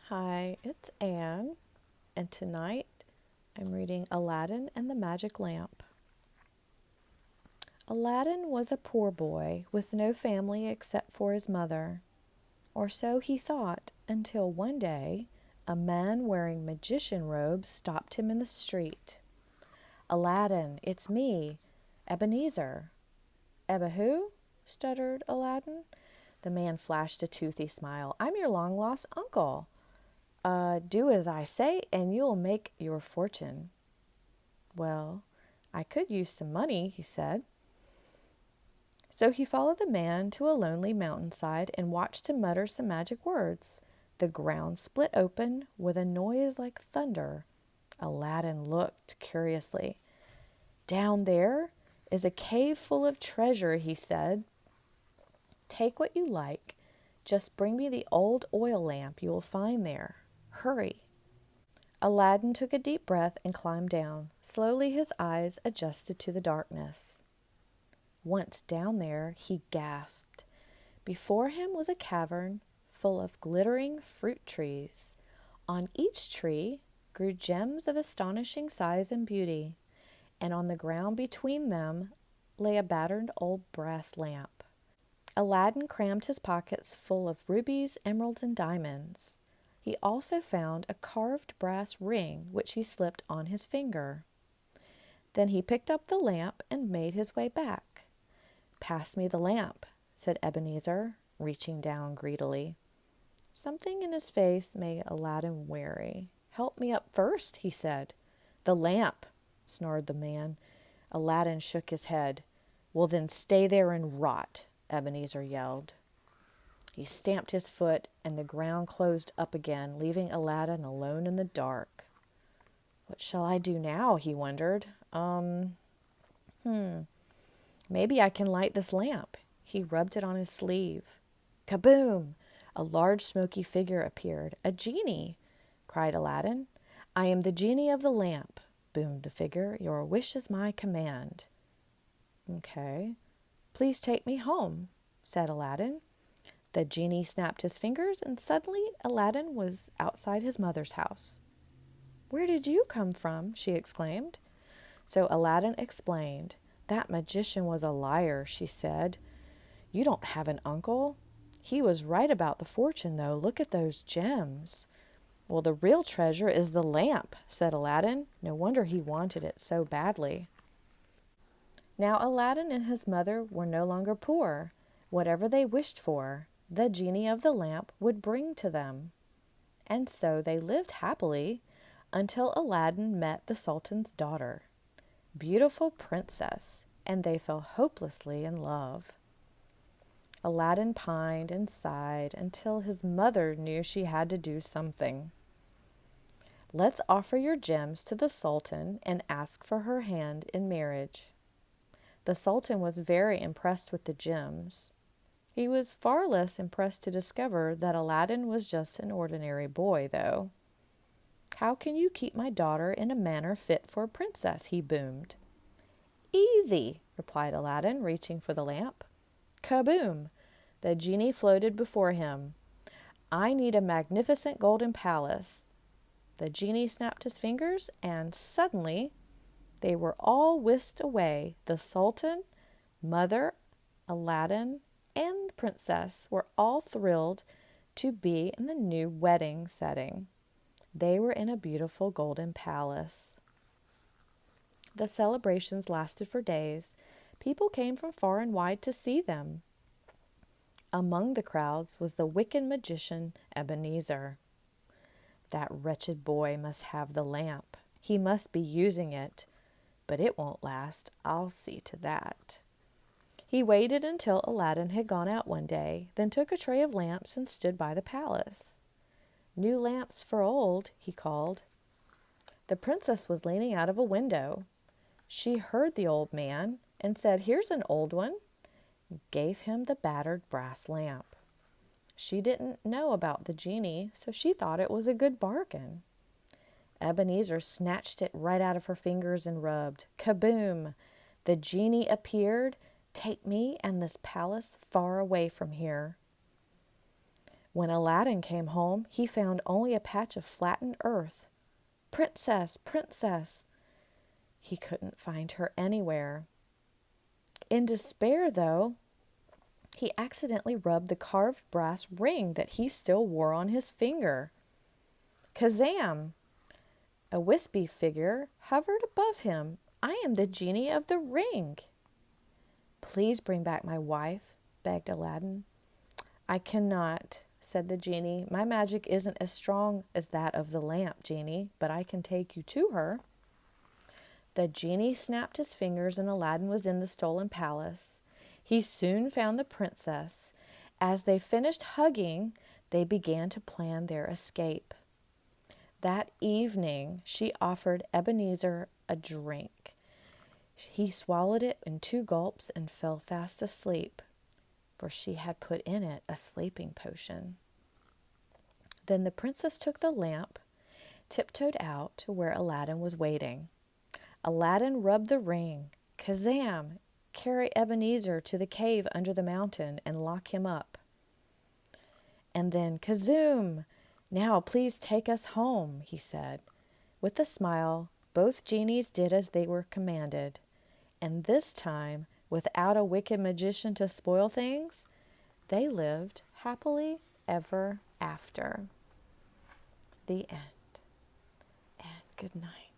Hi, it's Anne, and tonight I'm reading Aladdin and the Magic Lamp. Aladdin was a poor boy with no family except for his mother, or so he thought, until one day a man wearing magician robes stopped him in the street. "Aladdin, it's me, Ebenezer." "Ebba who?" stuttered Aladdin. The man flashed a toothy smile. "I'm your long-lost uncle. Do as I say, and you'll make your fortune." "Well, I could use some money," he said. So he followed the man to a lonely mountainside and watched him mutter some magic words. The ground split open with a noise like thunder. Aladdin looked curiously. "Down there is a cave full of treasure," he said. "Take what you like. Just bring me the old oil lamp you will find there. Hurry." Aladdin took a deep breath and climbed down. Slowly his eyes adjusted to the darkness. Once down there, he gasped. Before him was a cavern full of glittering fruit trees. On each tree grew gems of astonishing size and beauty, and on the ground between them lay a battered old brass lamp. Aladdin crammed his pockets full of rubies, emeralds, and diamonds. He also found a carved brass ring which he slipped on his finger. Then he picked up the lamp and made his way back. "Pass me the lamp," said Ebenezer, reaching down greedily. Something in his face made Aladdin wary. "Help me up first," he said. "The lamp," snarled the man. Aladdin shook his head. "Well, then stay there and rot," Ebenezer yelled. He stamped his foot, and the ground closed up again, leaving Aladdin alone in the dark. "What shall I do now?" he wondered. Maybe I can light this lamp." He rubbed it on his sleeve. Kaboom! A large smoky figure appeared. "A genie!" cried Aladdin. "I am the genie of the lamp," boomed the figure. "Your wish is my command." "Okay. Please take me home," said Aladdin. The genie snapped his fingers, and suddenly Aladdin was outside his mother's house. "Where did you come from?" she exclaimed. So Aladdin explained. "That magician was a liar," she said. "You don't have an uncle. He was right about the fortune, though. Look at those gems." "Well, the real treasure is the lamp," said Aladdin. No wonder he wanted it so badly. Now Aladdin and his mother were no longer poor. Whatever they wished for, the genie of the lamp would bring to them. And so they lived happily until Aladdin met the Sultan's daughter, beautiful princess, and they fell hopelessly in love. Aladdin pined and sighed until his mother knew she had to do something. "Let's offer your gems to the Sultan and ask for her hand in marriage." The Sultan was very impressed with the gems. He was far less impressed to discover that Aladdin was just an ordinary boy, though. "How can you keep my daughter in a manner fit for a princess?" he boomed. "Easy," replied Aladdin, reaching for the lamp. Kaboom! The genie floated before him. "I need a magnificent golden palace." The genie snapped his fingers, and suddenly they were all whisked away. The Sultan, mother, Aladdin, and the princess were all thrilled to be in the new wedding setting. They were in a beautiful golden palace. The celebrations lasted for days. People came from far and wide to see them. Among the crowds was the wicked magician Ebenezer. "That wretched boy must have the lamp. He must be using it, but it won't last. I'll see to that." He waited until Aladdin had gone out one day, then took a tray of lamps and stood by the palace. "New lamps for old," he called. The princess was leaning out of a window. She heard the old man and said, "Here's an old one," and gave him the battered brass lamp. She didn't know about the genie, so she thought it was a good bargain. Ebenezer snatched it right out of her fingers and rubbed. Kaboom! The genie appeared. "Take me and this palace far away from here." When Aladdin came home, he found only a patch of flattened earth. Princess, princess! He couldn't find her anywhere. In despair, though, he accidentally rubbed the carved brass ring that he still wore on his finger. Kazam! A wispy figure hovered above him. I am the genie of the ring. Please bring back my wife, begged Aladdin. I cannot, said the genie. My magic isn't as strong as that of the lamp, genie, but I can take you to her. The genie snapped his fingers and Aladdin was in the stolen palace. He soon found the princess. As they finished hugging, they began to plan their escape. That evening, she offered Ebenezer a drink. He swallowed it in 2 gulps and fell fast asleep, for she had put in it a sleeping potion. Then the princess took the lamp, tiptoed out to where Aladdin was waiting. Aladdin rubbed the ring. Kazam! Carry Ebenezer to the cave under the mountain and lock him up. And then kazoom! Now please take us home, he said. With a smile, both genies did as they were commanded. And this time, without a wicked magician to spoil things, they lived happily ever after. The end. And good night.